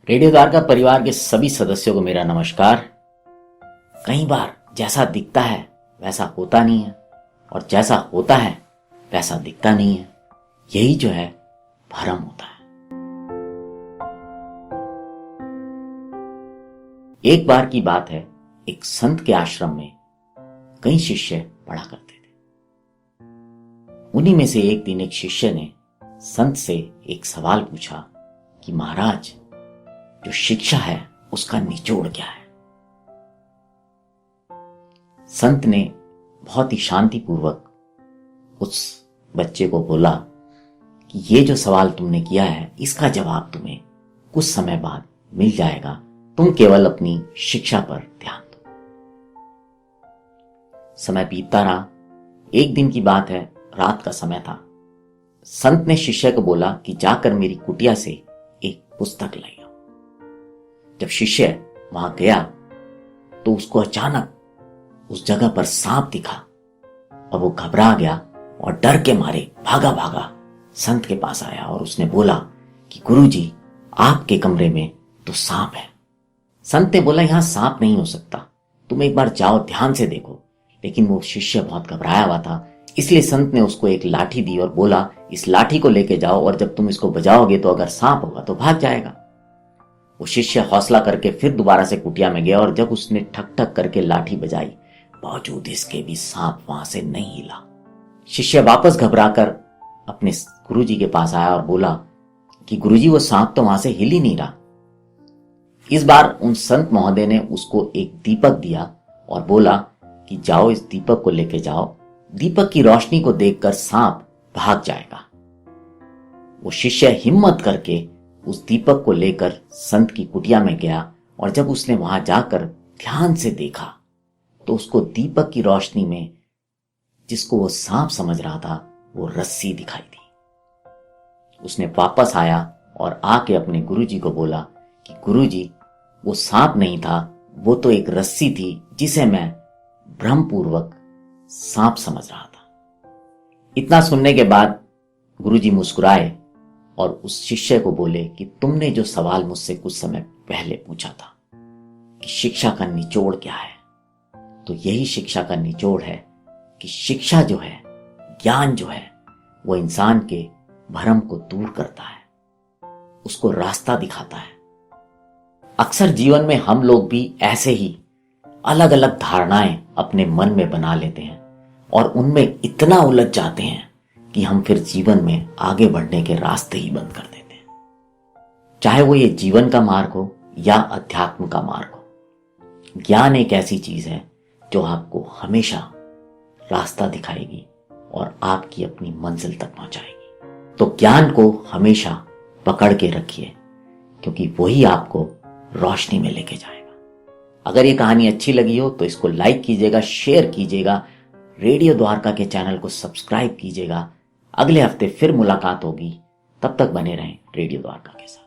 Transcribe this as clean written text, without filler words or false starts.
Radio Dwarka परिवार के सभी सदस्यों को मेरा नमस्कार। कई बार जैसा दिखता है वैसा होता नहीं है और जैसा होता है वैसा दिखता नहीं है। यही जो है भ्रम होता है। एक बार की बात है, एक संत के आश्रम में कई शिष्य पढ़ा करते थे। उन्हीं में से एक दिन एक शिष्य ने संत से एक सवाल पूछा कि महाराज, जो शिक्षा है उसका निचोड़ क्या है। संत ने बहुत ही शांतिपूर्वक उस बच्चे को बोला कि ये जो सवाल तुमने किया है इसका जवाब तुम्हें कुछ समय बाद मिल जाएगा, तुम केवल अपनी शिक्षा पर ध्यान दो। समय बीतता रहा। एक दिन की बात है, रात का समय था। संत ने शिष्य को बोला कि जाकर मेरी कुटिया से एक पुस्तक लाई। जब शिष्य वहां गया तो उसको अचानक उस जगह पर सांप दिखा और वो घबरा गया और डर के मारे भागा भागा संत के पास आया और उसने बोला कि गुरुजी, आपके कमरे में तो सांप है। संत ने बोला, यहां सांप नहीं हो सकता, तुम एक बार जाओ, ध्यान से देखो। लेकिन वो शिष्य बहुत घबराया हुआ था, इसलिए संत ने उसको एक लाठी दी और बोला, इस लाठी को लेके जाओ और जब तुम इसको बजाओगे तो अगर सांप होगा तो भाग जाएगा। वो शिष्य हौसला करके फिर दोबारा से कुटिया में गया और जब उसने ठक ठक करके लाठी बजाई, बावजूद इसके भी सांप वहां से नहीं हिला। शिष्य वापस घबराकर अपने गुरुजी के पास आया और बोला कि गुरुजी, वो सांप तो वहां से हिल ही नहीं रहा। इस बार उन संत महोदय ने उसको एक दीपक दिया और बोला कि जाओ, इस दीपक को लेके जाओ, दीपक की रोशनी को देखकर सांप भाग जाएगा। वो शिष्य हिम्मत करके उस दीपक को लेकर संत की कुटिया में गया और जब उसने वहां जाकर ध्यान से देखा तो उसको दीपक की रोशनी में जिसको वो सांप समझ रहा था वो रस्सी दिखाई दी। उसने वापस आया और आके अपने गुरुजी को बोला कि गुरुजी, वो सांप नहीं था, वो तो एक रस्सी थी जिसे मैं भ्रमपूर्वक सांप समझ रहा था। इतना सुनने के बाद गुरुजी मुस्कुराए और उस शिष्य को बोले कि तुमने जो सवाल मुझसे कुछ समय पहले पूछा था कि शिक्षा का निचोड़ क्या है, तो यही शिक्षा का निचोड़ है कि शिक्षा जो है, ज्ञान जो है, वो इंसान के भ्रम को दूर करता है, उसको रास्ता दिखाता है। अक्सर जीवन में हम लोग भी ऐसे ही अलग अलग धारणाएं अपने मन में बना लेते हैं और उनमें इतना उलझ जाते हैं कि हम फिर जीवन में आगे बढ़ने के रास्ते ही बंद कर देते हैं। चाहे वो ये जीवन का मार्ग हो या अध्यात्म का मार्ग हो, ज्ञान एक ऐसी चीज है जो आपको हमेशा रास्ता दिखाएगी और आपकी अपनी मंजिल तक पहुंचाएगी। तो ज्ञान को हमेशा पकड़ के रखिए, क्योंकि वही आपको रोशनी में लेके जाएगा। अगर ये कहानी अच्छी लगी हो तो इसको लाइक कीजिएगा, शेयर कीजिएगा, रेडियो द्वारका के चैनल को सब्सक्राइब कीजिएगा। अगले हफ्ते फिर मुलाकात होगी, तब तक बने रहें रेडियो द्वारका के साथ।